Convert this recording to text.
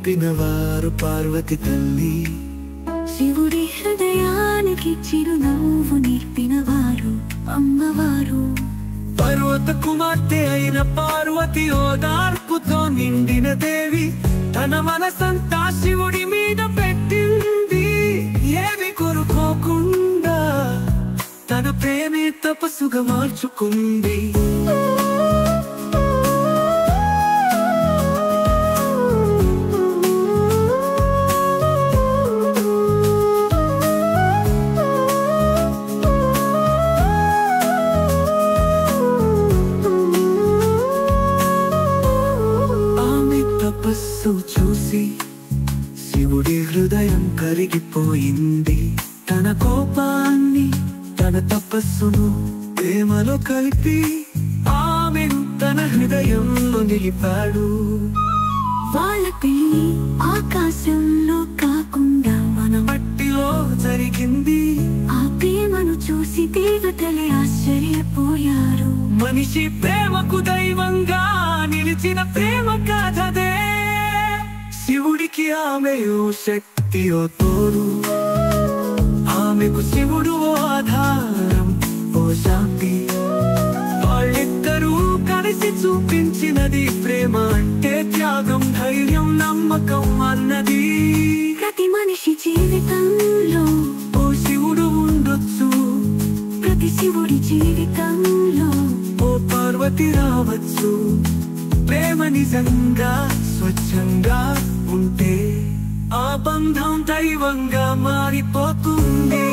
నింపినవారు పార్వతి తల్లి. శివుడి హృదయానికి చిరునవ్వు నేర్పినవారు అమ్మవారు. పర్వత కుమార్తె అయిన పార్వతి ఓదార్పుతో నిండిన దేవి. తన మనసంతా శివుడి మీద పెట్టింది. ఏమి కోరుకోకుండా తన ప్రేమే తపస్సుగా మార్చుకుంది. తపస్సు చూసి శివుడి హృదయం కరిగిపోయింది. తన కోపాన్ని తన తపస్సును ప్రేమలో కలిపి ఆమెను తన హృదయంలో నిలిపాడు. వాళ్ళ పెళ్లి ఆకాశంలో కాకుండా మన మట్టిలో జరిగింది. ఆ ప్రేమను చూసి దేవతలే ఆశ్చర్యపోయారు. మనిషి ప్రేమకు దైవంగా నిలిచిన ప్రేమ కథదే. శివుడికి ఆమెయో శక్తియో తోడు. ఆమెకు శివుడు ఓ ఆధారం, ఓ శాంతి. వాళ్ళిద్దరూ కలిసి చూపించినది ప్రేమ అంటే త్యాగం, ధైర్యం, నమ్మకం అన్నది. ప్రతి మనిషి జీవితంలో ఓ శివుడు ఉండొచ్చు. ప్రతి శివుడి జీవితంలో ఓ పార్వతి రావచ్చు. ప్రేమ నిజంగా స్వచ్ఛంగా ఉంటే ఆ బంధం దైవంగా మారిపోతుంది.